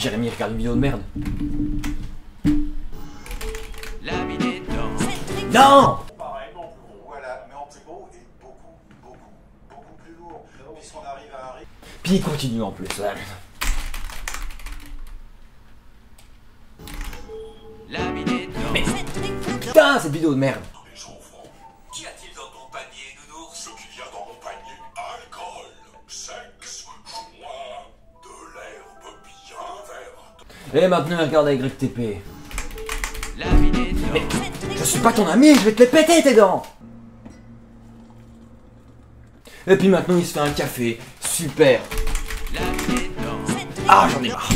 Jérémy regarde une vidéo de merde. La minute dans... Non! Pareil, mais en plus gros, voilà, mais en plus beau et beaucoup plus lourd. Puisqu'on arrive à un rythme. Puis il continue en plus. Ouais. La minute dans... Mais putain, cette vidéo de merde. Les enfants, qu'y a-t-il dans ton panier, nounours? Ce qu'il y a dans mon panier, alcool, sexe, joie, de l'herbe bien verte. Et maintenant il regarde avec TP. La minute dans... Mais je suis pas ton ami, je vais te les péter tes dents. Et puis maintenant il se fait un café. Super. La minute dans... Ah, j'en ai marre.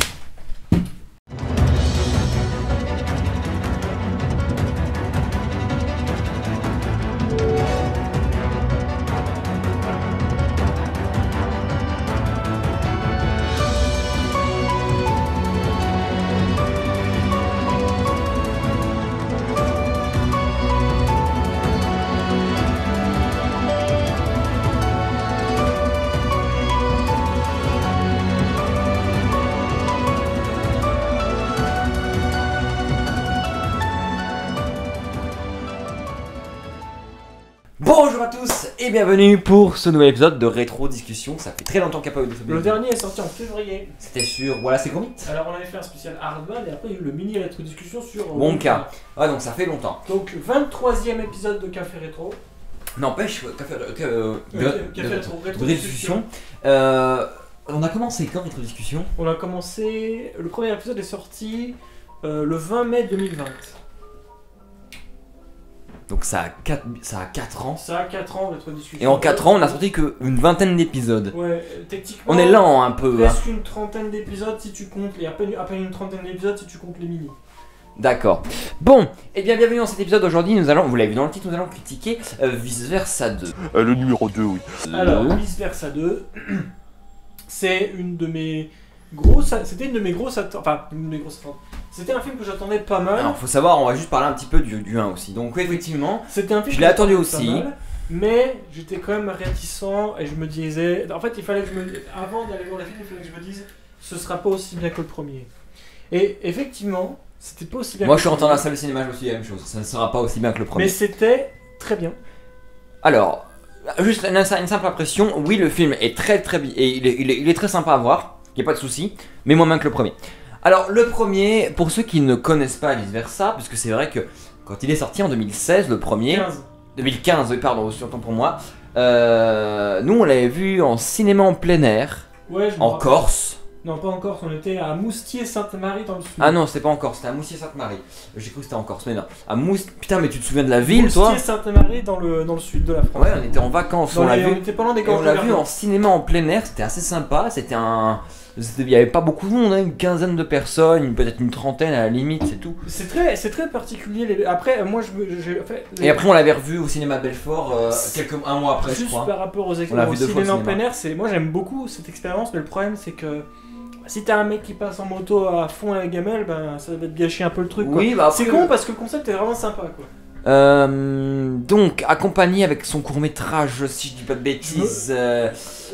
Bonjour à tous et bienvenue pour ce nouvel épisode de Rétro Discussion. Ça fait très longtemps qu'il n'y a pas eu de Le dernier est sorti en février. C'était sur Voilà c'est Gromit. Alors on avait fait un spécial Hardman et après il y a eu le mini rétro discussion sur Wonka. Ouais donc ça fait longtemps. Donc 23e épisode de Café Rétro. N'empêche, Café de Rétro, rétro discussion. On a commencé quand Rétro Discussion? On a commencé. Le premier épisode est sorti le 20 mai 2020. Donc ça a 4 ans. Ça a 4 ans Rétro Discussion. Et en 4 ans on a sorti qu'une vingtaine d'épisodes. Ouais, techniquement. On est lent un peu. Hein. Presque une trentaine d'épisodes si tu comptes. Et à peine une trentaine d'épisodes si tu comptes les mini. D'accord. Bon, et bien bienvenue dans cet épisode. Aujourd'hui nous allons, vous l'avez vu dans le titre, nous allons critiquer Vice Versa 2. Le numéro 2, oui. Alors, Vice Versa 2, c'est une de mes grosses. C'était une de mes grosses attentes. Enfin, une de mes grosses attentes. C'était un film que j'attendais pas mal. Alors faut savoir, on va juste parler un petit peu du 1 aussi. Donc oui, effectivement, C'était un film je que l'ai attendu j'attendais aussi. pas mal, mais j'étais quand même réticent et je me disais. En fait, il fallait que je me. Avant d'aller voir le film, il fallait que je me dise ce sera pas aussi bien que le premier. Et effectivement, c'était pas aussi bien moi que je suis le rentré dans la premier, salle de cinéma, je me suis dit la même chose. Ça ne sera pas aussi bien que le premier. mais c'était très bien. Alors, juste une simple impression, oui le film est très bien, et il est très sympa à voir, il n'y a pas de souci, mais moins bien que le premier. Alors le premier, pour ceux qui ne connaissent pas Vice Versa, parce que c'est vrai que quand il est sorti en 2016, le premier, 2015, oui pardon, autant pour moi, nous on l'avait vu en cinéma en plein air, Ouais, je me en rappelle. Corse. Non, pas en Corse, on était à Moustier-Sainte-Marie dans le sud. Ah non, c'était pas en Corse, c'était à Moustier-Sainte-Marie. J'ai cru que c'était en Corse, mais non. Putain, mais tu te souviens de la ville, toi? Moustier-Sainte-Marie dans le sud de la France. Ouais, on était en vacances, on l'a vu. On était pas loin des Et on gorges l'a de vu Verdun. en cinéma en plein air, c'était assez sympa, il n'y avait pas beaucoup de monde, hein, une quinzaine de personnes, peut-être une trentaine à la limite, c'est tout. C'est très particulier. Après, moi, j'ai fait. Et après on l'avait revu au cinéma Belfort, un mois après je Juste crois. par rapport aux On l'a vu deux fois au cinéma en cinéma. plein air, moi j'aime beaucoup cette expérience, mais le problème c'est que si t'as un mec qui passe en moto à fond à la gamelle, ben ça va te gâcher un peu le truc. Oui, quoi. bah après, C'est con parce que le concept est vraiment sympa quoi. donc accompagné avec son court-métrage, si je dis pas de bêtises,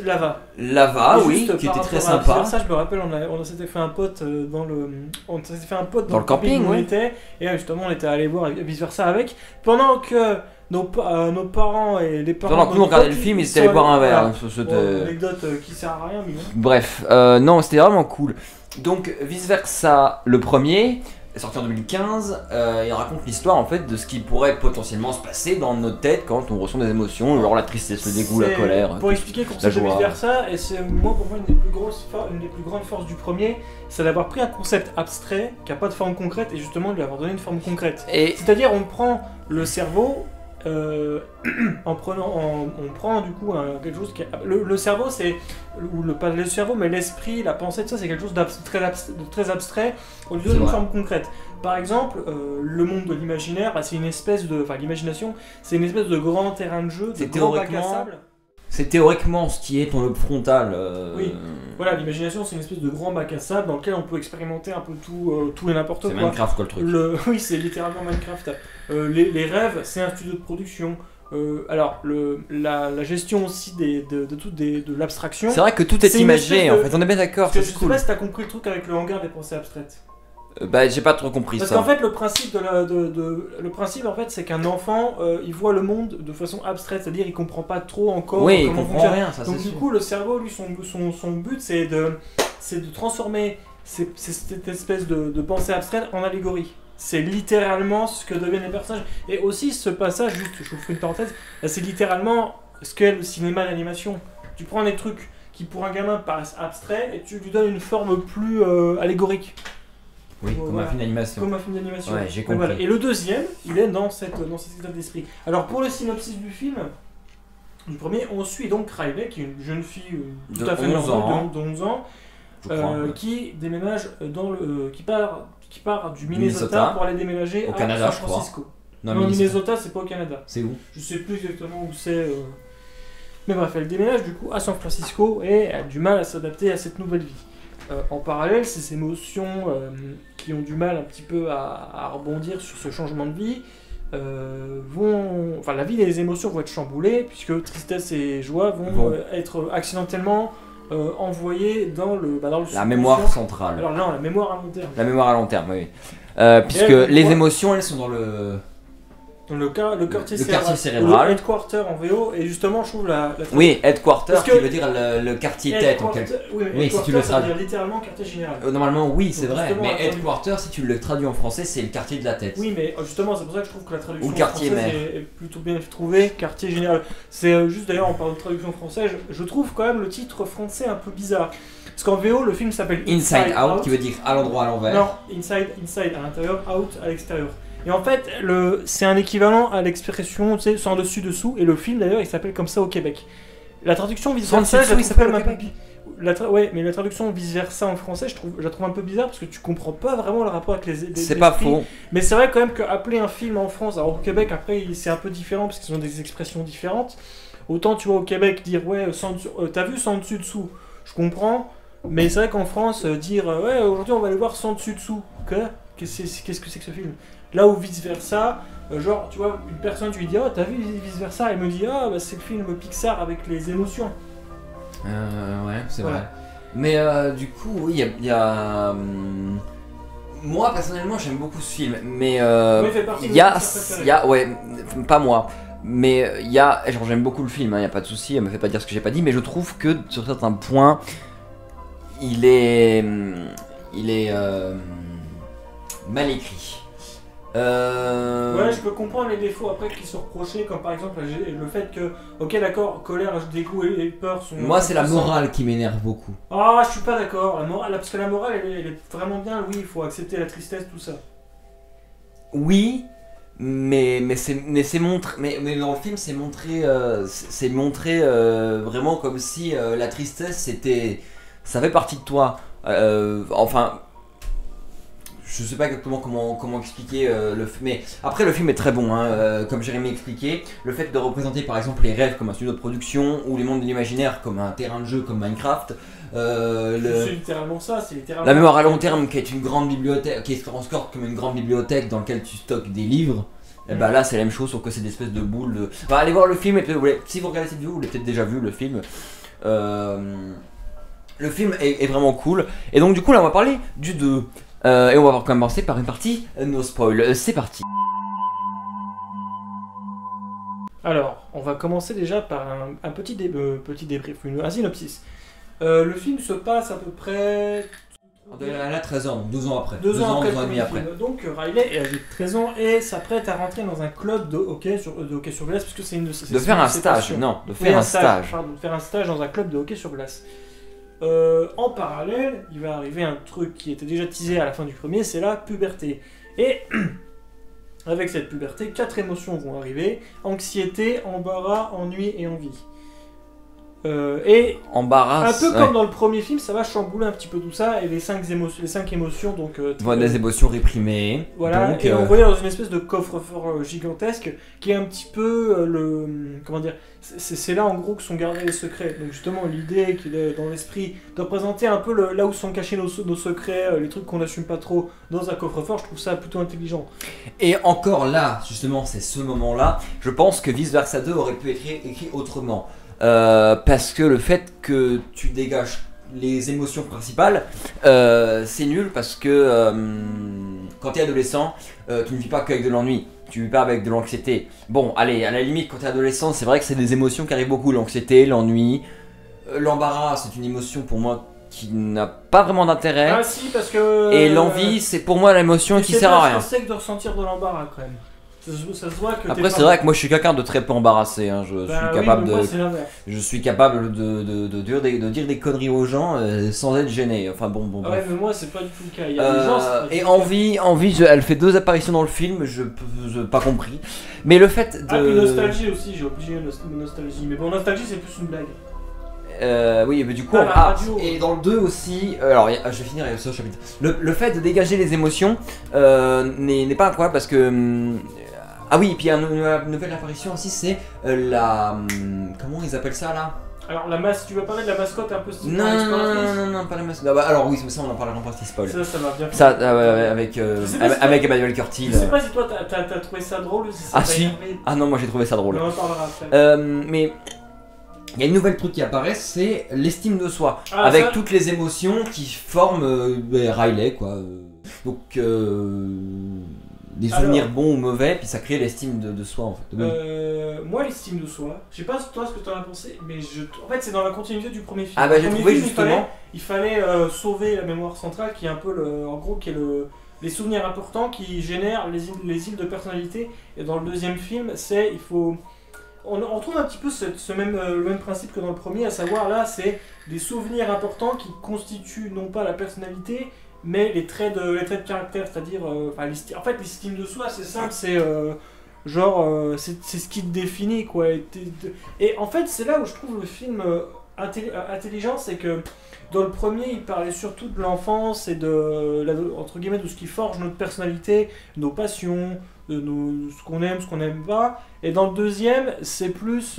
Lava. Lava, Et oui, juste qui par était très rapport à sympa. ça, je me rappelle, on s'était fait un pote dans le camping, où on ouais. était, et justement on était allé voir Vice Versa avec, pendant que nos parents et les parents. Pendant que nous on regardait le film, ils étaient allés boire un verre. Hein, Bon, anecdote qui sert à rien, mais bon. Bref, non, c'était vraiment cool. Donc, Vice Versa, le premier, est sorti en 2015, il raconte l'histoire en fait de ce qui pourrait potentiellement se passer dans notre tête quand on ressent des émotions, genre la tristesse, le dégoût, la C'est- colère. Pour expliquer le concept de joie. Vice Versa, et c'est pour moi une des plus grandes forces du premier, c'est d'avoir pris un concept abstrait qui n'a pas de forme concrète et justement de lui avoir donné une forme concrète. Et C'est-à-dire on prend le cerveau. On prend du coup quelque chose qui le cerveau c'est pas le cerveau mais l'esprit, la pensée, tout ça c'est quelque chose de très abstrait, on lui donne C'est une vrai. forme concrète. Par exemple, le monde de l'imaginaire, c'est une espèce de, l'imagination, c'est une espèce de grand terrain de jeu, de C'est grand bac à théoriquement- sable. c'est théoriquement ce qui est ton lobe frontal. Oui. Voilà, l'imagination c'est une espèce de grand bac à sable dans lequel on peut expérimenter un peu tout et n'importe C'est quoi. Minecraft quoi le truc. Oui, c'est littéralement Minecraft. Les rêves, c'est un studio de production. Alors, la gestion aussi de l'abstraction. C'est vrai que tout est C'est une imagé, espèce en de- fait, on est bien d'accord, Parce que ça, je c'est sais cool. pas si t'as compris le truc avec le hangar des pensées abstraites. Bah, j'ai pas trop compris Parce ça. qu'en fait, le principe, le principe en fait, c'est qu'un enfant, il voit le monde de façon abstraite, c'est-à-dire il comprend pas trop encore Oui, il comment comprend fonctionne. rien, ça c'est Donc du sûr. coup, le cerveau, lui, son but, c'est de transformer cette espèce de pensée abstraite en allégorie. C'est littéralement ce que deviennent les personnages. Et aussi, ce passage, juste, je vous fais une parenthèse, là, c'est littéralement ce qu'est le cinéma d'animation. Tu prends des trucs qui, pour un gamin, paraissent abstraits, et tu lui donnes une forme plus allégorique. Oui, comme un Voilà. film d'animation. Comme un film d'animation. Ouais, j'ai Donc compris. voilà. Et le deuxième, il est dans cet état d'esprit. Alors pour le synopsis du film, du premier, on suit donc Riley, qui est une jeune fille tout De à fait 11 normale, ans. de 11 ans, Je crois. qui déménage qui part du Minnesota Minnesota. pour aller déménager Au à Canada, San je crois. Francisco. Non, Non, Minnesota. Minnesota, c'est pas au Canada. C'est où? Je sais plus exactement où c'est. Mais bref, elle déménage du coup à San Francisco et elle a du mal à s'adapter à cette nouvelle vie. En parallèle, ces émotions qui ont du mal un petit peu à rebondir sur ce changement de vie la vie et les émotions vont être chamboulées puisque tristesse et joie vont être accidentellement envoyées dans le La subconscient. mémoire centrale. Alors non, la mémoire à long terme. La mémoire à long terme, oui. Puisque Et elle, les moi- émotions, elles sont dans le... Dans le quartier Le cérébral. quartier cérébral. Le headquarter en VO et justement je trouve la Oui, headquarter, Parce que- qui veut dire le quartier tête. En Headquarter- quelque... Oui, mais Oui, si tu headquarter, le ça veut traduis. dire littéralement quartier général. Normalement, oui, c'est Donc, vrai. justement, Mais la traduction- headquarter, si tu le traduis en français, c'est le quartier de la tête. Oui, mais justement, c'est pour ça que je trouve que la traduction Ou quartier française mère. est plutôt bien trouvée, quartier général. C'est juste d'ailleurs, on parle de traduction française, je trouve quand même le titre français un peu bizarre. Parce qu'en VO, le film s'appelle Inside Out, qui veut dire à l'endroit à l'envers. Non, inside à l'intérieur, out à l'extérieur. Et en fait, c'est un équivalent à l'expression, tu sais, sans dessus-dessous, et le film d'ailleurs, il s'appelle comme ça au Québec. La traduction Sans vice-versa, dessus-dessous, il s'appelle au Québec. Ouais, mais la traduction vice-versa en français, je la trouve un peu bizarre parce que tu comprends pas vraiment le rapport avec les C'est pas esprits. faux. Mais c'est vrai quand même qu'appeler un film en France, alors au Québec après c'est un peu différent parce qu'ils ont des expressions différentes. Autant tu vois au Québec dire ouais, t'as vu sans dessus-dessous, je comprends. Mais c'est vrai qu'en France, dire ouais, aujourd'hui on va aller voir sans dessus-dessous, qu'est-ce que c'est que ce film? Là où vice-versa, genre tu vois, une personne tu lui dis oh t'as vu vice-versa, elle me dit ah bah c'est le film Pixar avec les émotions. Ouais, c'est Voilà. vrai. Mais du coup, oui, il y a, moi, personnellement, j'aime beaucoup ce film. Mais Oui, il fait partie de il y a... mes films préférés. il y a... Ouais, pas moi. Mais il y a... Genre, j'aime beaucoup le film, il n'y a pas de souci, elle me fait pas dire ce que j'ai pas dit. Mais je trouve que, sur certains points, il est mal écrit. Ouais, je peux comprendre les défauts après qui sont reprochés, comme par exemple le fait que, ok d'accord, colère, dégoût et peur sont... Moi, c'est la morale qui m'énerve beaucoup. Ah, je suis pas d'accord, la morale, parce que la morale elle est vraiment bien, oui, il faut accepter la tristesse, tout ça. Oui, mais c'est montré, mais dans le film c'est montré vraiment comme si la tristesse ça fait partie de toi. Enfin, je sais pas exactement comment expliquer mais après le film est très bon, hein, comme Jérémy expliqué, le fait de représenter par exemple les rêves comme un studio de production ou les mondes de l'imaginaire comme un terrain de jeu comme Minecraft. C'est littéralement ça, c'est littéralement... La mémoire à long terme qui est une grande bibliothèque, qui est transcorp comme une grande bibliothèque dans laquelle tu stockes des livres, et bah là c'est la même chose sauf que c'est des espèces de boules de... Enfin, allez voir le film et peut-être, si vous regardez cette vidéo vous l'avez peut-être déjà vu le film. Le film est vraiment cool et donc du coup là on va parler du 2 et on va commencer par une partie no spoil, c'est parti. Alors, on va commencer déjà par un petit débrief, un synopsis. Le film se passe à peu près... Elle a 13 ans, donc 2 ans après. 2 ans après, et demi le après. film. Donc Riley est âgée de 13 ans et s'apprête à rentrer dans un club de hockey sur glace puisque c'est une de ses... De faire un ses stage, passions. non, de Oui, faire un stage. Pardon, de faire un stage dans un club de hockey sur glace. En parallèle, il va arriver un truc qui était déjà teasé à la fin du premier, c'est la puberté. Et avec cette puberté, 4 émotions vont arriver: anxiété, embarras, ennui et envie. Et Embarras. un peu ouais. comme dans le premier film, ça va chambouler un petit peu tout ça et les 5 émotions donc Voilà, des émotions réprimées. voilà, Donc, et on voyait dans une espèce de coffre-fort gigantesque qui est un petit peu comment dire, c'est là en gros que sont gardés les secrets. Donc justement l'idée qu'il est dans l'esprit de représenter un peu là où sont cachés nos secrets, les trucs qu'on n'assume pas trop dans un coffre-fort, je trouve ça plutôt intelligent. Et encore là, justement, c'est ce moment-là, je pense que Vice Versa 2 aurait pu être écrit autrement. Parce que le fait que tu dégages les émotions principales, c'est nul parce que quand tu es adolescent, tu ne vis pas qu'avec de l'ennui, tu vis pas avec de l'anxiété. Bon, allez, à la limite, quand tu es adolescent, c'est vrai que c'est des émotions qui arrivent beaucoup, l'anxiété, l'ennui, l'embarras, c'est une émotion pour moi qui n'a pas vraiment d'intérêt. Ah si, parce que... Et l'envie, c'est pour moi l'émotion qui sert à rien. C'est de ressentir de l'embarras quand même. Ça se voit que Après, c'est vrai que moi je suis quelqu'un de très peu embarrassé. Hein. Je suis capable de dire des conneries aux gens sans être gêné. Enfin bon. Ouais, Bref. mais moi c'est pas du tout le cas. Il y a des gens, et Envie, elle fait 2 apparitions dans le film. Je pas compris. Mais le fait de. Ah, puis Nostalgie aussi, j'ai obligé Nostalgie. Mais bon, Nostalgie c'est plus une blague. Oui, mais du coup, Ah, la radio. et dans le 2 aussi, alors je vais finir avec ce chapitre. Le fait de dégager les émotions n'est pas incroyable parce que. Ah oui, et puis une nouvelle apparition aussi, c'est comment ils appellent ça là? Alors, tu vas parler de la mascotte un peu style Non, pas la mascotte. Ah bah, alors oui, mais ça on en parlera pas, c'est spoil. Ça va bien. Ça, avec Emmanuel Curtil. Je sais pas si toi t'as trouvé ça drôle ou si ça Ah t'a si. énervé. Ah non, moi j'ai trouvé ça drôle. On en parlera après. Mais il y a une nouvelle truc qui apparaît, c'est l'estime de soi. Ah, avec ça toutes les émotions qui forment Riley, quoi. Donc, des souvenirs bons ou mauvais, puis ça crée l'estime de soi en fait. Moi, l'estime de soi, je sais pas toi ce que t'en as pensé, mais en fait c'est dans la continuité du premier film. Ah bah Le j'ai premier trouvé film, justement. Il fallait sauver la mémoire centrale qui est un peu en gros qui est les souvenirs importants qui génèrent les îles de personnalité. Et dans le deuxième film, on retrouve un petit peu le même principe que dans le premier, à savoir là c'est des souvenirs importants qui constituent non pas la personnalité mais les traits de caractère, c'est-à-dire en fait l'estime de soi c'est simple, c'est c'est ce qui te définit quoi. Et en fait c'est là où je trouve le film intelligent, c'est que dans le premier il parlait surtout de l'enfance et entre guillemets de ce qui forge notre personnalité, nos passions, ce qu'on aime, ce qu'on n'aime pas. Et dans le deuxième c'est plus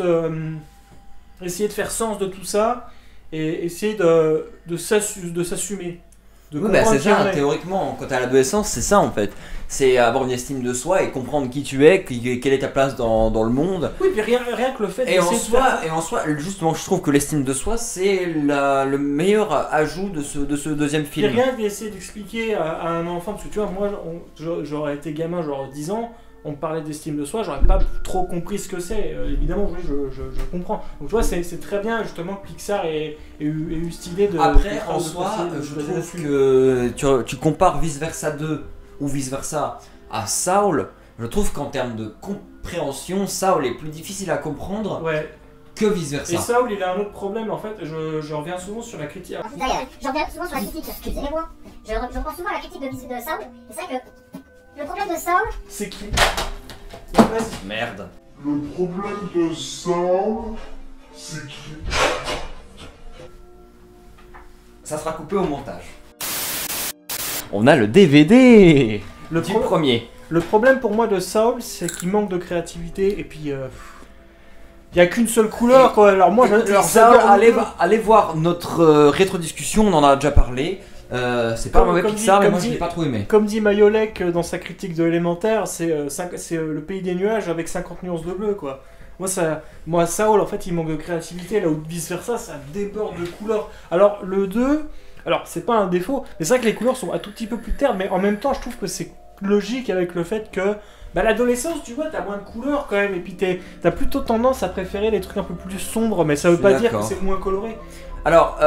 essayer de faire sens de tout ça et essayer de s'assumer. Oui, bah c'est ça, théoriquement, quand t'es à l'adolescence, c'est ça en fait. C'est avoir une estime de soi et comprendre qui tu es, quelle est ta place dans le monde. Oui, puis rien que le fait et en soi, justement, je trouve que l'estime de soi, c'est le meilleur ajout de ce deuxième film. Puis rien d'essayer d'expliquer à un enfant, parce que tu vois, moi, j'aurais été gamin, genre 10 ans, on me parlait d'estime de soi, j'aurais pas trop compris ce que c'est. Évidemment, oui, je comprends. Donc tu vois, c'est très bien justement que Pixar ait eu cette idée de... Après, en soi, je trouve que tu compares Vice Versa 2 ou Vice Versa à Saul, je trouve qu'en termes de compréhension, Saul est plus difficile à comprendre que Vice Versa. Et Saul, il a un autre problème en fait, je reviens souvent sur la critique. D'ailleurs, je reviens souvent sur la critique, excusez-moi, je reprends souvent la critique de Saul, et c'est vrai que le problème de Saul, c'est qui Merde. Le problème de Saul, c'est qui? Ça sera coupé au montage. On a le DVD du premier. Le problème pour moi de Saul, c'est qu'il manque de créativité et puis il n'y a qu'une seule couleur quoi. Alors moi, allez voir notre rétro-discussion, on en a déjà parlé. C'est pas un mauvais Pixar, mais moi je l'ai pas trop aimé. Comme dit Mayolek dans sa critique de Élémentaire, c'est le pays des nuages avec 50 nuances de bleu quoi. Moi Saul en fait il manque de créativité, là où vice versa ça déborde de couleurs. Alors le 2, alors c'est pas un défaut, mais c'est vrai que les couleurs sont un tout petit peu plus ternes, mais en même temps je trouve que c'est logique avec le fait que l'adolescence tu vois t'as moins de couleurs quand même, et puis t'as plutôt tendance à préférer les trucs un peu plus sombres, mais ça veut pas dire que c'est moins coloré. Alors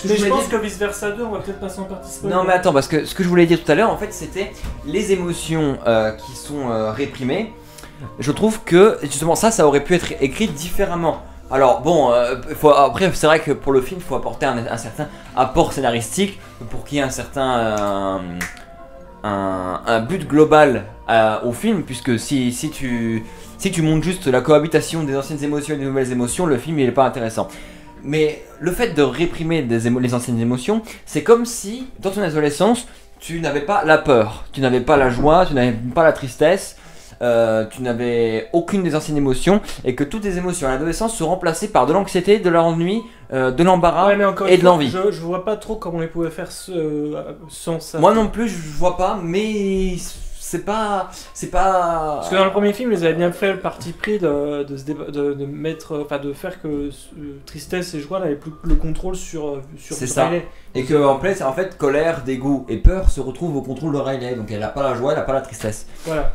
mais je pense que Vice Versa 2, on va peut-être passer en partie spoiler. Non mais attends, parce que ce que je voulais dire tout à l'heure, en fait, c'était les émotions qui sont réprimées. Je trouve que, justement, ça aurait pu être écrit différemment. Alors bon, après c'est vrai que pour le film, il faut apporter un certain apport scénaristique pour qu'il y ait un certain un but global au film, puisque si tu Si tu montres juste la cohabitation des anciennes émotions et des nouvelles émotions, le film il est pas intéressant. Mais le fait de réprimer les anciennes émotions, c'est comme si, dans ton adolescence, tu n'avais pas la peur, tu n'avais pas la joie, tu n'avais pas la tristesse, tu n'avais aucune des anciennes émotions, et que toutes les émotions à l'adolescence sont remplacées par de l'anxiété, de l'ennui, de l'embarras Ouais, mais encore et une de fois, l'envie. Je vois pas trop comment ils pouvaient faire sans ça. Moi non plus, je vois pas, mais c'est pas... Parce que dans le premier film, ils avaient bien fait le parti pris de mettre, enfin de faire que tristesse et joie n'avaient plus le contrôle sur C'est ça. Riley. Et que en fait, colère, dégoût et peur se retrouvent au contrôle de Riley, donc elle a pas la joie, elle a pas la tristesse. Voilà.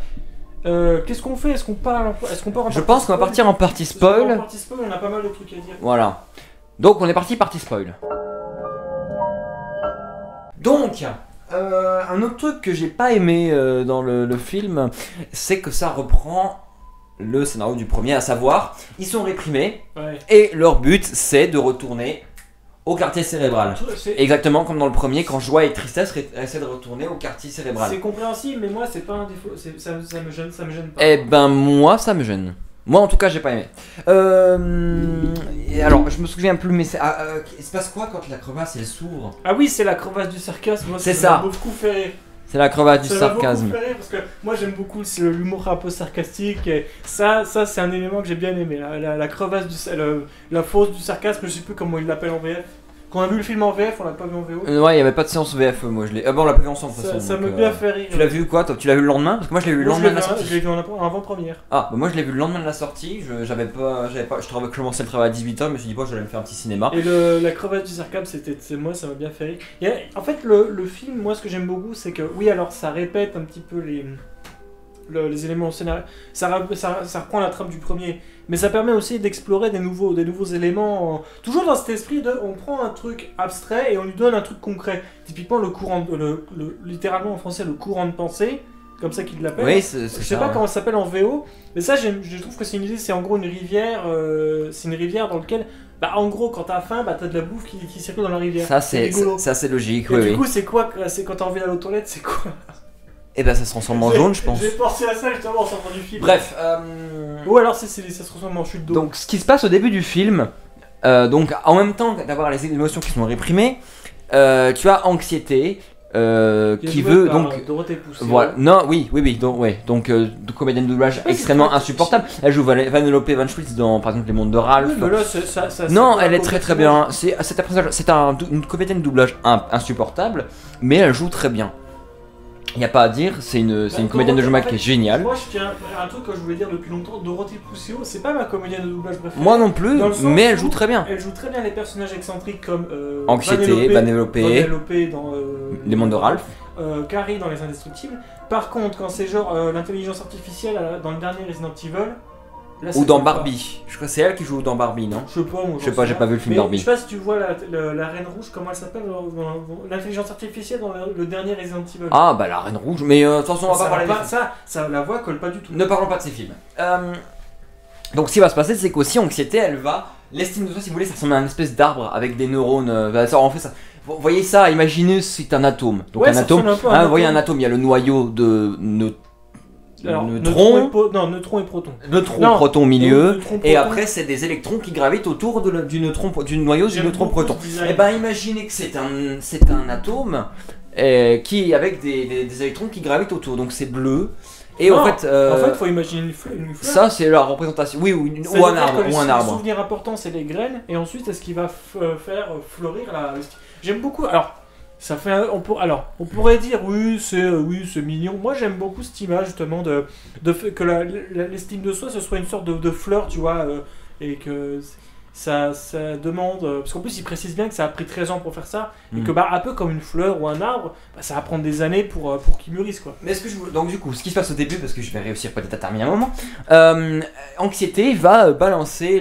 Qu'est-ce qu'on fait? Est-ce qu'on part en Je pense qu'on va partir en partie Parce que en spoil. partie spoil, on a pas mal de trucs à dire. Voilà. Donc on est parti partie spoil. Donc, un autre truc que j'ai pas aimé dans le film, c'est que ça reprend le scénario du premier, à savoir, ils sont réprimés Ouais. et leur but c'est de retourner au quartier cérébral. C'est Exactement comme dans le premier, quand joie et tristesse essaient de retourner au quartier cérébral. compréhensible, mais moi c'est pas un défaut. Ça me gêne pas. Eh ben moi ça me gêne. Moi en tout cas j'ai pas aimé. Et alors je me souviens plus mais il se passe quoi quand la crevasse elle s'ouvre? Ah oui, c'est la crevasse du sarcasme. Moi, C'est ça ça. m'a beaucoup fait rire. C'est la crevasse du Ça m'a sarcasme. beaucoup fait rire parce que moi j'aime beaucoup l'humour un peu sarcastique et ça c'est un élément que j'ai bien aimé. La crevasse la fausse du sarcasme, je sais plus comment ils l'appellent en VF. Quand on a vu le film en VF, on l'a pas vu en VO. Ouais, il y avait pas de séance VF, moi je l'ai. Bon, on l'a pas vu ensemble de toute façon. Ça donc, m'a bien fait rire. Tu l'as vu quoi toi? Tu l'as vu le lendemain? Parce que moi je l'ai vu le Moi, lendemain de la je sortie. l'ai vu en avant-première. Ah, bah moi je l'ai vu le lendemain de la sortie. Je commençais le travail à 18h, je me suis dit, bon, j'allais me faire un petit cinéma. Et la crevasse du sarcasme, moi, ça m'a bien fait rire. En fait, le film, moi, ce que j'aime beaucoup, c'est que, oui, alors ça répète un petit peu les éléments au scénario. Ça reprend la trame du premier, mais ça permet aussi d'explorer des nouveaux éléments. Toujours dans cet esprit de, on prend un truc abstrait et on lui donne un truc concret. Typiquement, littéralement en français, le courant de pensée, comme ça qu'ils l'appellent. Oui, Je sais pas comment ça s'appelle en VO, mais ça, je trouve que c'est une idée. C'est en gros une rivière. C'est une rivière dans laquelle, bah, en gros, quand t'as faim, bah, t'as de la bouffe qui circule dans la rivière. Ça c'est rigolo. logique, Et oui, du oui. coup, c'est quoi? C'est quand t'as envie d'aller aux toilettes, c'est quoi? Et ben ça se transforme en jaune, je pense. J'ai pensé à ça justement en sortant du film. Bref, Ou alors ça se transforme en chute d'eau. donc ce qui se passe au début du film, donc en même temps d'avoir les émotions qui sont réprimées, tu as anxiété qui veut donc Dorothée Poussey. voilà, non, oui, donc comédienne de doublage extrêmement insupportable. Elle joue Vanellope Van Schwitz dans par exemple Les Mondes de Ralph. Oui, mais là, ça Non, c'est elle est pas très très complètement- bien. C'est une comédienne de doublage insupportable, mais elle joue très bien. Il n'y a pas à dire, c'est une comédienne de doublage qui est géniale. Moi, je tiens à un truc que je voulais dire depuis longtemps. Dorothée Poussey, c'est pas ma comédienne de doublage préférée. Moi non plus, Dans le sens mais elle où joue très bien. Elle joue très bien les personnages excentriques comme Anxiété, Vanellope, dans Les Mondes de Ralph. Carrie dans Les Indestructibles. Par contre, quand c'est genre l'intelligence artificielle dans le dernier Resident Evil, là, Ou ça dans fait pas. Barbie. Je crois que c'est elle qui joue dans Barbie, non? Je sais pas, moi. Je sais pas, j'ai pas vu le film Mais Barbie. je sais pas si tu vois la Reine Rouge, comment elle s'appelle, l'intelligence artificielle dans le dernier Resident Evil. Ah bah la Reine Rouge, mais de toute façon on va ça, pas parler va des pas- films. ça, la voix colle pas du tout. Ne parlons pas de ces films. Donc ce qui va se passer, c'est qu'aussi anxiété, elle va... L'estime de soi, si vous voulez, ça ressemble à une espèce d'arbre avec des neurones. En fait, ça... Vous voyez ça, imaginez c'est un atome. Donc Ouais, un ça atome, ressemble un peu à un vous voyez atome. un atome, il y a le noyau de Alors, neutrons, neutron et proton. neutrons, Non, protons au milieu, neutron, et proton. après c'est des électrons qui gravitent autour du noyau du J'aime neutron beaucoup proton. ce design. Et ben imaginez que c'est un atome qui avec des électrons qui gravitent autour, donc c'est bleu. Et Non, en fait, faut imaginer une fleur. ça c'est la représentation. Oui, ou C'est-à-dire un arbre, que ou un Le arbre. souvenir important, c'est les graines, et ensuite, est-ce qu'il va faire fleurir la. J'aime beaucoup. Alors, ça fait. On pourrait dire oui, c'est mignon. Moi, j'aime beaucoup cette image justement que l'estime de soi, ce soit une sorte de fleur, tu vois, et que ça demande. Parce qu'en plus, il précise bien que ça a pris 13 ans pour faire ça, et que un peu comme une fleur ou un arbre, ça va prendre des années pour qu'il mûrisse, quoi. Mais donc du coup, ce qui se passe au début, parce que je vais réussir peut-être à terminer un moment, Anxiété va balancer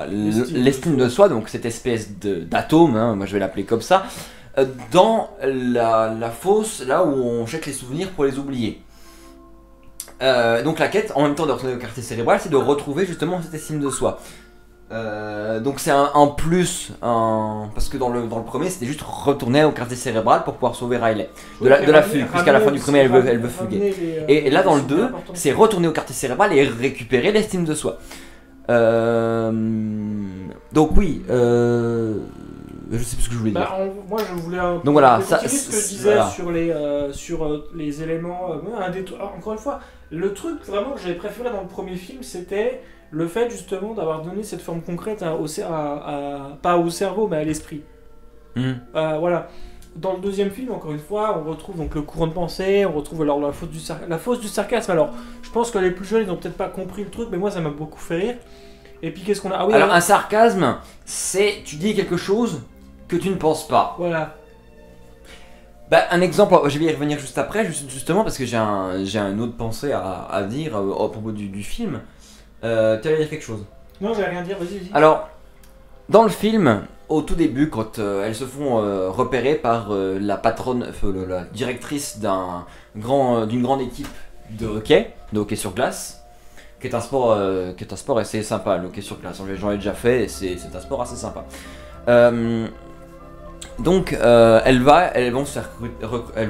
l'estime de soi, donc cette espèce d'atome, hein, moi je vais l'appeler comme ça, dans la fosse, là où on jette les souvenirs pour les oublier. Donc la quête, en même temps de retourner au quartier cérébral, c'est de retrouver justement cette estime de soi. Donc c'est un plus, parce que dans le premier c'était juste retourner au quartier cérébral pour pouvoir sauver Riley de la fugue, puisqu'à la fin du premier elle veut fuguer. Et là dans le 2, c'est retourner au quartier cérébral et récupérer l'estime de soi. Donc oui, je sais plus ce que je voulais dire. Moi je voulais donc voilà, ça, ce que je disais voilà. sur les éléments. Encore une fois, le truc vraiment que j'avais préféré dans le premier film, c'était le fait justement d'avoir donné cette forme concrète pas au cerveau mais à l'esprit. Voilà. Dans le deuxième film, encore une fois, on retrouve donc le courant de pensée, on retrouve alors la fausse du sarcasme. Alors, je pense que les plus jeunes, ils n'ont peut-être pas compris le truc, mais moi, ça m'a beaucoup fait rire. Et puis, qu'est-ce qu'on a? Ah oui, alors, un sarcasme, c'est tu dis quelque chose que tu ne penses pas. Voilà. Bah, un exemple, je vais y revenir juste après, justement, parce que j'ai une autre pensée à dire à propos du film. Tu allais dire quelque chose? Non, je vais rien dire, vas-y. Alors, dans le film, au tout début, quand elles se font repérer par la patronne, la directrice d'une grande équipe de hockey sur glace, qui est un sport assez sympa, le hockey sur glace. J'en ai déjà fait et c'est un sport assez sympa. Donc, elle va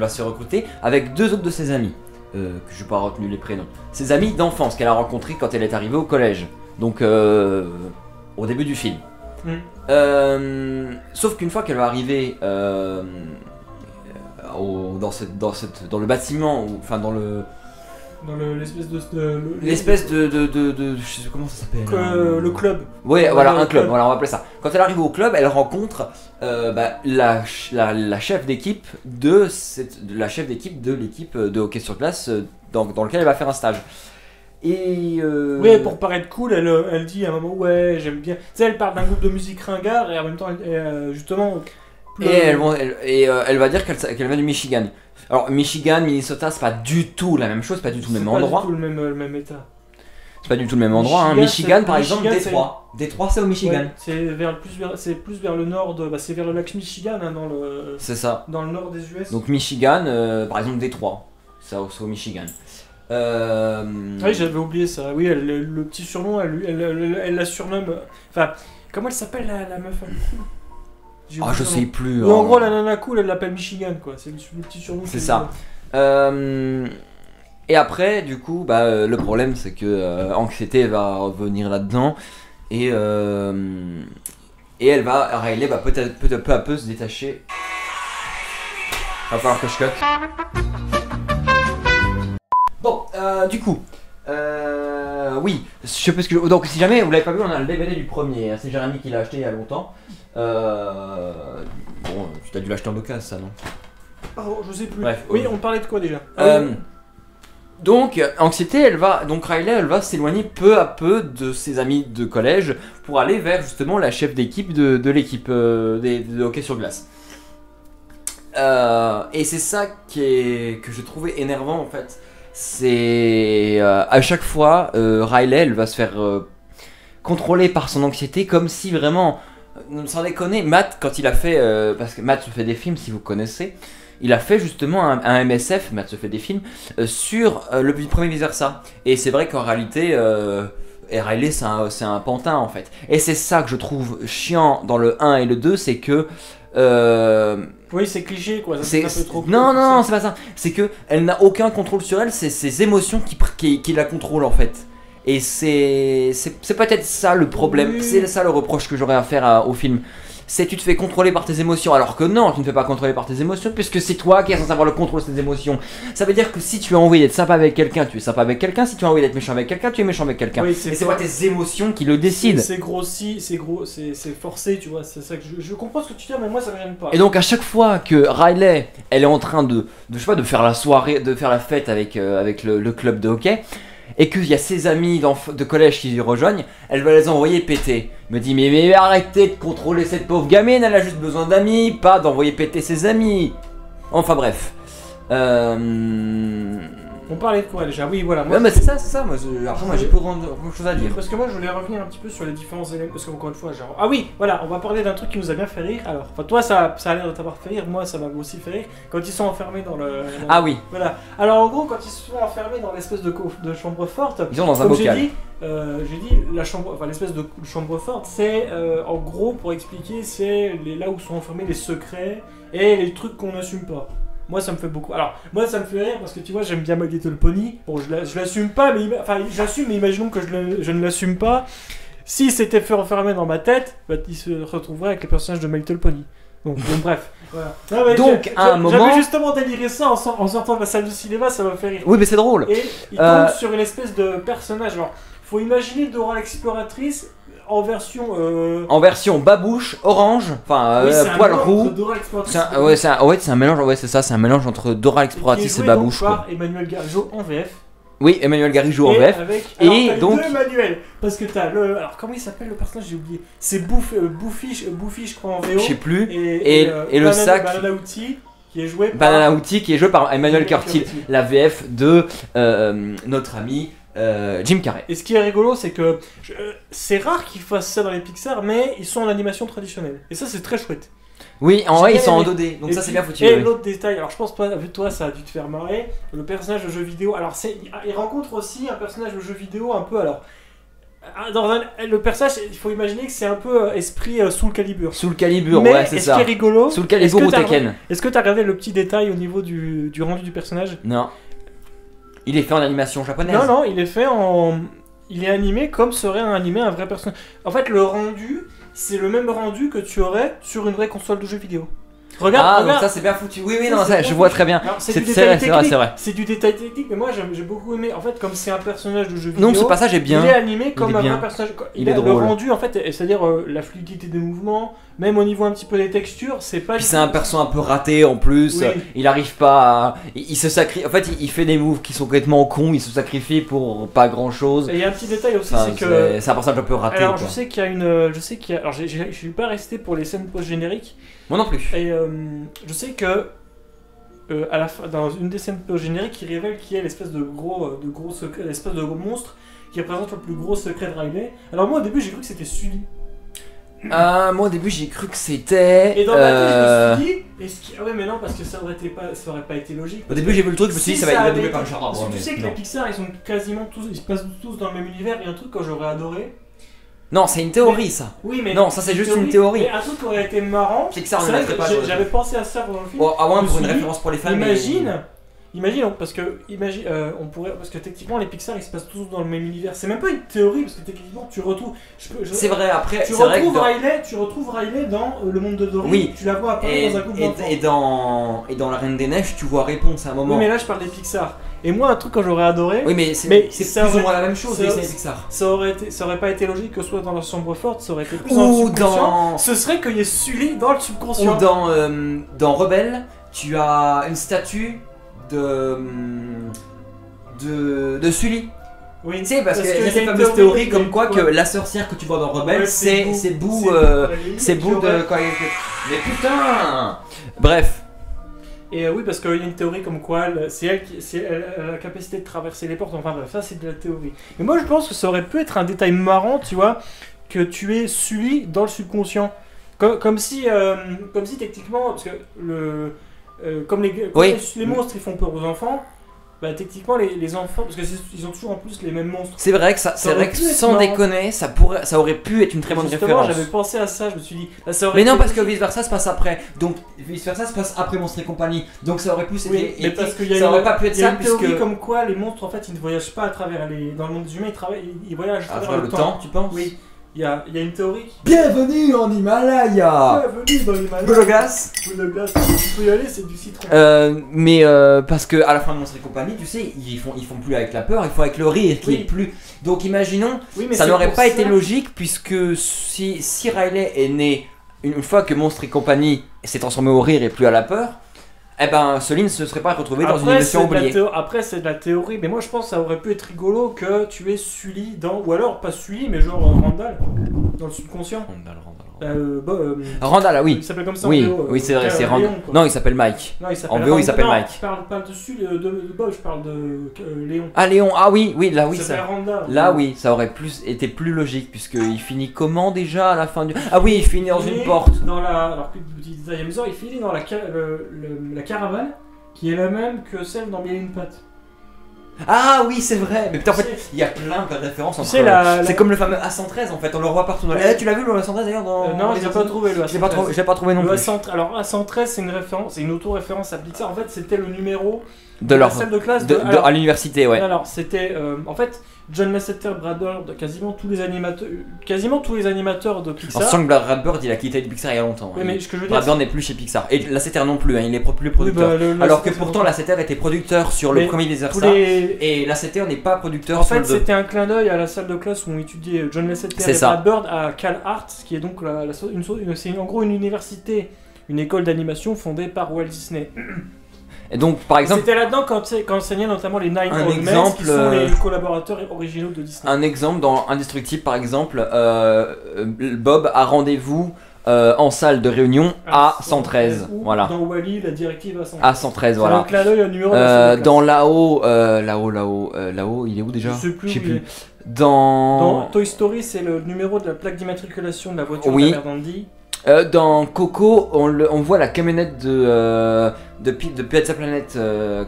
se recruter avec deux autres de ses amis, que je n'ai pas retenu les prénoms. Ses amis d'enfance qu'elle a rencontrés quand elle est arrivée au collège, donc au début du film. Sauf qu'une fois qu'elle va arriver dans le bâtiment, enfin dans l'espèce de je sais comment ça s'appelle, le club. Ouais, voilà, un club, voilà, on va appeler ça. Quand elle arrive au club, elle rencontre la chef d'équipe de l'équipe de hockey sur glace dans lequel elle va faire un stage. Et ouais, pour paraître cool, elle dit à un moment ouais, j'aime bien. Tu sais, elle parle d'un groupe de musique ringard et en même temps, justement. Elle va dire qu'elle vient du Michigan. Alors, Michigan, Minnesota, c'est pas du tout la même chose, c'est pas du tout le même endroit. C'est pas du tout le même état. C'est pas du tout le même endroit. Michigan, par exemple, Détroit. Détroit, c'est au Michigan. Ouais, c'est plus vers le nord c'est vers le lac Michigan, hein, c'est ça. Dans le nord des US. Donc Michigan, par exemple, Détroit, c'est au Michigan. Oui, j'avais oublié ça. Oui, le petit surnom, elle la surnomme. Enfin, comment elle s'appelle la meuf? Je sais plus. En gros, la nana cool, elle l'appelle Michigan, quoi. C'est le petit surnom. C'est ça. Et après, du coup, le problème, c'est que Anxiété va revenir là-dedans et Riley va peut-être peu à peu se détacher. Va falloir que je cut. Bon, du coup, oui, je sais pas ce que. Donc, si jamais vous l'avez pas vu, on a le DVD du premier. Hein, c'est Jérémy qui l'a acheté il y a longtemps. Bon, tu as dû l'acheter en occasion, ça, non? Oh, je sais plus. Bref, oui, on parlait de quoi déjà? Donc, Riley, elle va s'éloigner peu à peu de ses amis de collège pour aller vers justement la chef d'équipe de l'équipe de hockey sur glace. Et c'est ça que je trouvais énervant en fait. C'est à chaque fois, Riley, elle va se faire contrôler par son anxiété comme si vraiment, sans déconner, Matt, quand il a fait, parce que Matt se fait des films si vous connaissez, il a fait justement un MSF, Matt se fait des films, sur le premier vice-versa. Et c'est vrai qu'en réalité, Riley c'est un pantin en fait. Et c'est ça que je trouve chiant dans le 1 et le 2, c'est que... oui, c'est cliché quoi, c'est un peu trop. Non, c'est pas ça. C'est que elle n'a aucun contrôle sur elle, c'est ses émotions qui la contrôlent en fait. Et c'est peut-être ça le problème, oui. C'est ça le reproche que j'aurais à faire au film. C'est tu te fais contrôler par tes émotions, alors que non, tu ne fais pas contrôler par tes émotions, puisque c'est toi qui es censé avoir le contrôle de tes émotions. Ça veut dire que si tu as envie d'être sympa avec quelqu'un, tu es sympa avec quelqu'un, si tu as envie d'être méchant avec quelqu'un, tu es méchant avec quelqu'un. Oui, et c'est pas tes émotions qui le décident. C'est grossi, c'est forcé, tu vois, c'est ça que je comprends ce que tu dis, mais moi ça me gêne pas. Et donc à chaque fois que Riley, elle est en train de faire la soirée, de faire la fête avec le club de hockey, et qu'il y a ses amis de collège qui lui rejoignent, elle va les envoyer péter. Elle me dit mais arrêtez de contrôler cette pauvre gamine, elle a juste besoin d'amis, pas d'envoyer péter ses amis. Enfin bref. On parlait de quoi déjà? Oui, voilà. Moi, mais c'est ça. Moi j'ai plus grand chose à dire. Parce que moi, je voulais revenir un petit peu sur les différents éléments. Parce qu'encore une fois, genre. Ah oui, voilà, on va parler d'un truc qui nous a bien fait rire. Alors, toi, ça a l'air de t'avoir fait rire. Moi, ça m'a aussi fait rire. Quand ils sont enfermés dans le. Oui. Voilà. Alors, en gros, quand ils se sont enfermés dans l'espèce de chambre forte. Ils sont dans un bocal. J'ai dit, la chambre, enfin l'espèce de chambre forte, c'est en gros pour expliquer, c'est là où sont enfermés les secrets et les trucs qu'on n'assume pas. Moi ça me fait beaucoup. Alors moi ça me fait rire parce que tu vois j'aime bien My Little Pony. Bon je l'assume pas mais enfin j'assume mais imaginons que je ne l'assume pas. Si c'était fait enfermer dans ma tête, bah, il se retrouverait avec les personnages de My Little Pony. Donc bref. Voilà. Non, mais Donc à un moment. j'avais justement déliré ça en sortant de la salle de cinéma, ça m'a fait rire. Oui, mais c'est drôle. Et il tombe sur une espèce de personnage. Alors faut imaginer Dora l'exploratrice en version. En version babouche, orange, enfin oui, c'est un poil mélange roux. entre Dora l'exploratrice C'est un mélange, ouais, c'est ça, c'est un mélange entre Dora l'exploratrice qui est et joué babouche. donc Quoi. par Emmanuel Garrigeau en VF. Oui, Emmanuel Garrigeau en Et VF. avec, Et alors, t'as donc- deux Emmanuel. Parce que t'as le. Alors comment il s'appelle le personnage, j'ai oublié. C'est Bouffi, je crois en VO. Je sais plus. Et et le sac- Banana Outi qui est joué par. Banana Outi qui est joué par Emmanuel Emmanuel Curtil, Curtil. la VF de notre ami Jim Carrey. Et ce qui est rigolo, c'est que c'est rare qu'ils fassent ça dans les Pixar, mais ils sont en animation traditionnelle. Et ça, c'est très chouette. Oui, en J'ai vrai, ils bien sont en aimé. 2D, donc Et ça c'est puis- bien foutu. Et oui. l'autre détail, alors je pense pas, vu toi, ça a dû te faire marrer. Le personnage de jeu vidéo, alors il rencontre aussi un personnage de jeu vidéo un peu, alors. Le personnage, il faut imaginer que c'est un peu esprit Soul Calibur. Sous le calibre, Mais ouais, c'est est-ce ça. qui est rigolo, Sous le calibre ou Tekken. est-ce que t'as regardé le petit détail au niveau du rendu du personnage? Non. Il est fait en animation japonaise. Non, il est fait en. Il est animé comme serait animé un vrai personnage. En fait, le rendu, c'est le même rendu que tu aurais sur une vraie console de jeu vidéo. Regarde, Ah, donc regarde. ça c'est bien foutu. Oui, oui, Ça, non, c'est ça, bien je vois foutu. très bien. Alors, C'est c'est du c'est détail vrai, c'est vrai, technique. c'est vrai. C'est du détail technique, mais moi j'ai beaucoup aimé. En fait, comme c'est un personnage de jeu vidéo. Non, ce passage est bien. Il est animé comme est un bien. vrai personnage. Il est a le drôle. rendu, en fait, c'est-à-dire la fluidité des mouvements, même au niveau un petit peu des textures, c'est pas. Puis du c'est tout- un perso un peu raté en plus. Oui. Il arrive pas à. Il se sacrifie. En fait, il fait des moves qui sont complètement cons. Il se sacrifie pour pas grand chose. Et il y a un petit détail aussi, Enfin, c'est que. c'est un personnage un peu raté. Alors, quoi. je sais qu'il y a une. Alors, je suis pas resté pour les scènes post-génériques. Moi non plus. Et je sais que à la fin, dans une des scènes post-génériques, il révèle qu'il y a l'espèce de gros secret, l'espèce de gros monstre qui représente le plus gros secret de Riley. Alors moi au début j'ai cru que c'était Sully. Moi au début j'ai cru que c'était. Et dans ma tête je me suis dit, ah ouais mais non parce que ça aurait pas été logique. Au début j'ai vu le truc, je me suis dit ça va être avait doublé été- par Richard Parce que Darbois, tu sais mais que non. les Pixar ils sont quasiment tous, ils se passent tous dans le même univers. Et un truc que j'aurais adoré. Non, c'est une théorie ça. Oui mais Non, ça, c'est juste une théorie. Mais un truc qui aurait été marrant. Pixar ne c'est vrai mettrait que pas. j'avais pensé à ça pendant le film. Oh, à moins Je me pour une suis dit, référence pour les fans. Imagine, parce que on pourrait, parce que techniquement les Pixar ils se passent tous dans le même univers. C'est même pas une théorie parce que techniquement tu retrouves. C'est vrai, après, Tu c'est vrai que. retrouves Riley dans le monde de Dory. Oui. Tu la vois apparaître dans un couple d'enfants. Et dans La Reine des Neiges, tu vois Réponse à un Oui, moment. mais là je parle des Pixar. Et moi un truc que j'aurais adoré, Oui, mais Mais c'est ça plus ou aurait- moins la même chose, ça- Disney et Pixar. ça aurait pas été logique que ce soit dans la chambre forte, ça aurait été plus dans le Ou subconscient. dans. Ce serait qu'il y ait Sully dans le Ou subconscient. dans Rebelle, tu as une statue de Sully. Oui, Tu sais, parce qu'il y a qu'il cette une fameuse théorie comme qui- quoi que ouais. la sorcière que tu vois dans Rebelle, Ouais, c'est Boo. C'est Boo de. Mais putain. Bref. Et oui, parce qu'il y a une théorie comme quoi elle a la capacité de traverser les portes. Enfin bref, ça c'est de la théorie. Mais moi je pense que ça aurait pu être un détail marrant, tu vois, que tu aies Sully dans le subconscient. Comme si techniquement, parce que comme Oui. les monstres ils font peur aux enfants, bah techniquement les enfants, parce qu'ils ont toujours en plus les mêmes monstres. C'est vrai que c'est aurait vrai que pu être sans marrant. déconner, ça aurait pu être une très bonne Justement, référence. j'avais pensé à ça, je me suis dit. Là, ça aurait Mais non, été parce que logique. vice versa se passe après. Donc vice versa se passe après Monstres et compagnie. Donc ça aurait pu Oui, mais parce qu'il y a ça une- aurait pas pu être il y a ça une théorie puisque comme quoi les monstres en fait ils ne voyagent pas à travers dans le monde des humains, ils voyagent à à travers travers le temps, tu penses? Oui, il y a une théorie qui. Bienvenue en Himalaya. Bienvenue dans l'Himalaya. Bologas. Boule de glace, tu peux y aller, c'est du citron. Mais parce que à la fin de Monstres et compagnie, tu sais, ils font plus avec la peur, ils font avec le rire qui Oui. est plus. Donc imaginons, Oui, mais ça c'est n'aurait pour pas ça- été logique puisque si Riley est né une fois que Monstres et compagnie s'est transformé au rire et plus à la peur, eh ben Sully ne se serait pas retrouvé dans une dimension oubliée. Après, c'est de la théorie, mais moi je pense que ça aurait pu être rigolo que tu aies Sully dans. Ou alors pas Sully, mais genre Randall, dans le subconscient. Randall, ah oui. Il s'appelle comme ça Oui, en VO, oui, c'est vrai, c'est Léon, Randall. quoi. Non, il s'appelle Mike. Non, il s'appelle en VO, il Randall. s'appelle Non, Mike. Je parle dessus de Bob, je parle de Léon. Ah Léon, ah oui, là oui, Il ça. s'appelle Randall. Là oui, ça aurait été plus logique puisqu'il finit comment déjà à la fin du... Ah oui, il finit dans une porte. Dans la, alors petit détail amusant, il finit dans la caravane qui est la même que celle dans Mille et une pattes. Ah oui, c'est vrai. Mais putain, en Tu fait, sais- il y a plein de références entre. sais, C'est comme le fameux A113 en fait, on le revoit partout. Tu l'as vu le A113 d'ailleurs dans. Non, je l'ai pas trouvé le Je l'ai pas trouvé non Le plus. A113, alors A113 c'est une référence, c'est une auto-référence à Pixar. En fait, c'était le numéro De la leur. salle de classe À l'université, ouais. Alors, c'était en fait John Lasseter, Brad Bird, quasiment tous les animateurs de En Pixar. sachant que Brad Bird il a quitté Pixar il y a longtemps. Oui, mais ce que je veux Brad dire, Bird n'est plus chez Pixar. Et Lasseter non plus, hein, il est plus Oui, producteur. bah, le Alors que Lasseter, pourtant c'est Lasseter était producteur sur le Mais premier des tous Versa. les... Et Lasseter n'est pas producteur En sur fait, le 2. c'était un clin d'œil à la salle de classe où on étudiait John Lasseter C'est et ça. Brad Bird à Cal Arts, qui est donc c'est en gros une université, une école d'animation fondée par Walt Disney. Et donc par exemple, C'était là-dedans qu'enseignaient notamment les Nine Un Old Men, exemple, qui sont les collaborateurs originaux de Disney. un exemple dans Indestructible par exemple, Bob a rendez-vous en salle de réunion à 113. Ou Voilà. Dans Wall-E, la directive à 113. À 113, C'est voilà. un clin d'œil au numéro de la salle de Dans classe. là-haut, il est où déjà? Je sais plus où il plus. est. Dans Dans Toy Story, c'est le numéro de la plaque d'immatriculation de la voiture Oui. de la mère d'Andy. dans Coco, on voit la camionnette de Pizza Planet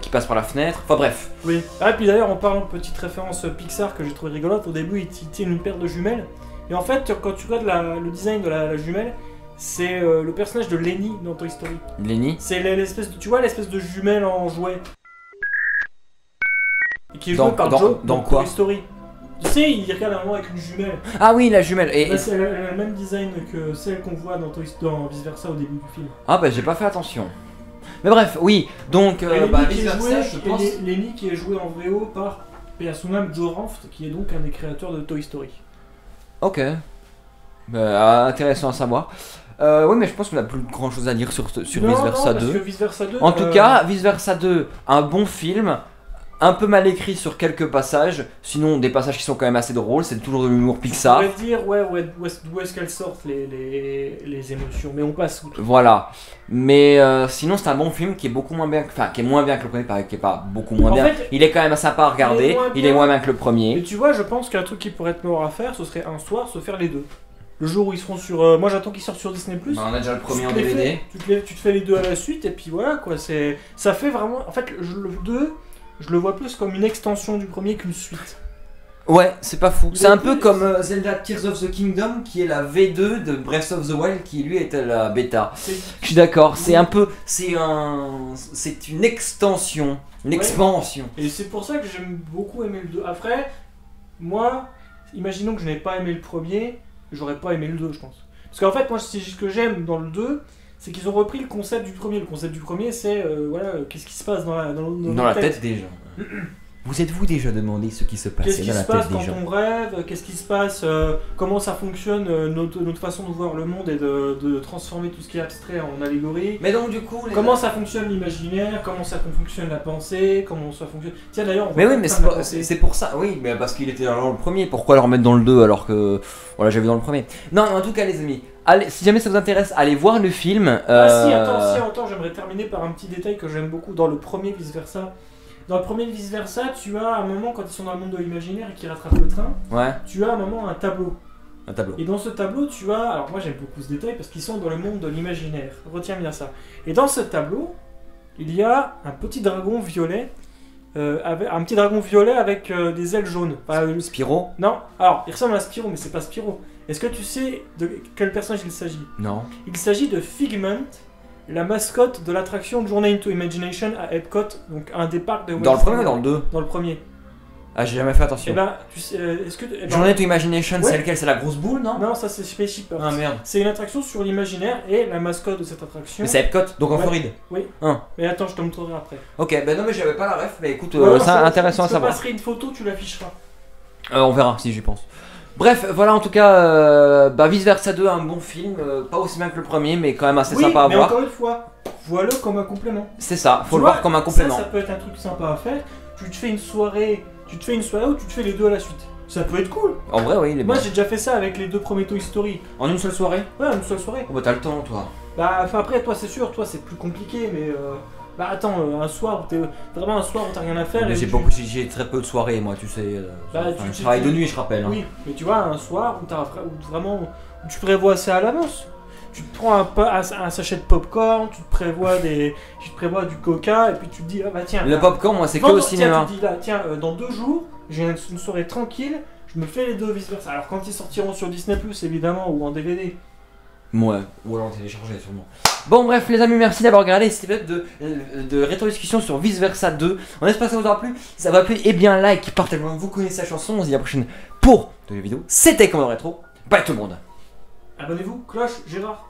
qui passe par la fenêtre. Enfin bref. Oui. Ah, et puis d'ailleurs, en parlant de petite référence Pixar que j'ai trouvé rigolote, au début, il tient une paire de jumelles. Et en fait, quand tu regardes le design de la jumelle, c'est le personnage de Lenny dans Toy Story. Lenny. C'est l'espèce de, tu vois, l'espèce de jumelle en jouet. Et qui est Dans- joué par dans- Joe dans quoi Toy Story. Tu sais, il regarde un moment avec une jumelle. Ah oui, la jumelle. Et, Bah, elle a le même design que celle qu'on voit dans Vice Versa au début du film. Ah bah j'ai pas fait attention. Mais bref, oui. Donc Et Lenny, vice qui est versa, joué, je pense. Lenny qui est joué en VO par Peasunam Joe Ranft, qui est donc un des créateurs de Toy Story. Ok. Bah, intéressant à savoir. Oui, mais je pense qu'on a plus grand chose à dire sur Non, Vice Versa non, 2. Parce que Vice Versa 2, En tout cas, Vice Versa 2, un bon film, un peu mal écrit sur quelques passages, sinon des passages qui sont quand même assez drôles, c'est toujours de l'humour on Pixar. pourrait dire, ouais, d'où est-ce qu'elles sortent les émotions, mais on passe outre. Voilà. Mais sinon, c'est un bon film qui est beaucoup moins bien, enfin qui est moins bien que le premier, qui est pas beaucoup moins En bien. fait, Il est quand même sympa à regarder, il est moins bien que le Mais premier. tu vois, je pense qu'un truc qui pourrait être mort à faire, ce serait un soir se faire les deux. Le jour où ils seront sur. Moi j'attends qu'ils sortent sur Disney. Bah, on a déjà le premier en Tu te les DVD. fais- tu te fais les deux à la suite, et puis voilà quoi. Ça fait vraiment. En fait, le 2, je le vois plus comme une extension du premier qu'une suite. Ouais, c'est pas fou. Il C'est est un peu plus- comme Zelda Tears of the Kingdom qui est la V2 de Breath of the Wild qui lui était la bêta. Je suis d'accord, c'est Oui. un peu. C'est une extension, une Ouais. expansion. Et c'est pour ça que j'aime beaucoup aimer le 2. Après, moi, imaginons que je n'ai pas aimé le premier, j'aurais pas aimé le 2, je pense. Parce qu'en fait, moi, ce que j'aime dans le 2, c'est qu'ils ont repris le concept du premier. Le concept du premier, c'est voilà, qu'est-ce qui se passe dans Dans la tête des gens. Vous êtes-vous déjà demandé ce qui se passe Qu'est-ce qui dans se la passe tête des quand gens? on rêve? Qu'est-ce qui se passe? Comment ça fonctionne notre façon de voir le monde et de transformer tout ce qui est abstrait en allégorie? Mais donc du coup, Comment ça fonctionne l'imaginaire? Comment ça fonctionne la pensée? Comment ça fonctionne... Tiens d'ailleurs, on Mais voit oui, mais plein de la c'est pensée. c'est pour ça, oui, mais parce qu'il était dans le premier, pourquoi le remettre dans le 2 alors que. Voilà, j'avais dans le premier. Non, en tout cas, les amis, allez, si jamais ça vous intéresse, allez voir le film. Ah si, attends, j'aimerais terminer par un petit détail que j'aime beaucoup dans le premier Vice Versa. Dans le premier Vice Versa, tu as un moment quand ils sont dans le monde de l'imaginaire et qu'ils rattrapent le train, Ouais, tu as un moment un tableau. un tableau. Et dans ce tableau, tu as... Alors moi j'aime beaucoup ce détail parce qu'ils sont dans le monde de l'imaginaire. Retiens bien ça. Et dans ce tableau, il y a un petit dragon violet. Un petit dragon violet avec des ailes jaunes. Spyro? Non, alors il ressemble à Spyro, mais c'est pas Spyro. Est-ce que tu sais de quel personnage il s'agit? Non. Il s'agit de Figment, la mascotte de l'attraction Journey into Imagination à Epcot, donc un des parcs de Walt Dans le premier ou Disney dans le 2? Dans le premier. Ah, j'ai jamais fait Et attention. ben, tu sais, est-ce que... eh ben, Journey to Imagination, Ouais. c'est lequel? C'est la grosse boule, non? Non, ça c'est Spaceship Earth. Ah merde. C'est une attraction sur l'imaginaire et la mascotte de cette attraction. Mais c'est Epcot, donc en Ouais. Floride. Mais attends, je te montrerai après. Ok, ben non, mais j'avais pas la ref, mais écoute, Ouais, c'est intéressant à Je te savoir. passerai une photo, tu l'afficheras. On verra si j'y pense. Bref, voilà en tout cas, Vice Versa 2, un bon film, pas aussi bien que le premier, mais quand même assez Oui, sympa à mais voir. encore une fois, vois-le comme un complément. C'est ça, faut Tu le vois, voir comme un complément. Ça peut être un truc sympa à faire. Tu te fais une soirée où tu te fais les deux à la suite. Ça peut être cool. En vrai, oui, il est Moi bien. j'ai déjà fait ça avec les deux premiers Toy Story. En une seule soirée? Ouais, une seule soirée. Oh bah t'as le temps, toi. Bah, enfin après, toi c'est sûr, toi c'est plus compliqué, mais bah attends, un soir où t'es vraiment un soir où t'as rien à faire. Mais et j'ai très peu de soirées, moi, tu sais. Bah, enfin, tu- je travaille tu- de nuit, je rappelle. Hein. Oui, mais tu vois, un soir où, où vraiment où tu prévois ça à l'avance. tu te prends un sachet de popcorn, tu te prévois du coca, et puis tu te dis, ah bah tiens. Le popcorn, moi, c'est que au cinéma. Tu te dis là, tiens, dans 2 jours, j'ai une soirée tranquille, je me fais les deux vice versa. Alors quand ils sortiront sur Disney+, évidemment, ou en DVD. Ouais, ou alors télécharger sûrement. Bon bref les amis, merci d'avoir regardé cet épisode de rétro-discussion sur Vice Versa 2. On espère que ça vous aura plu. Si ça vous a plu, et bien like, partagez, vous connaissez la chanson. On se dit à la prochaine pour de nouvelles vidéos. C'était Commodore Rétro. Bye tout le monde. Abonnez-vous, cloche, Gérard.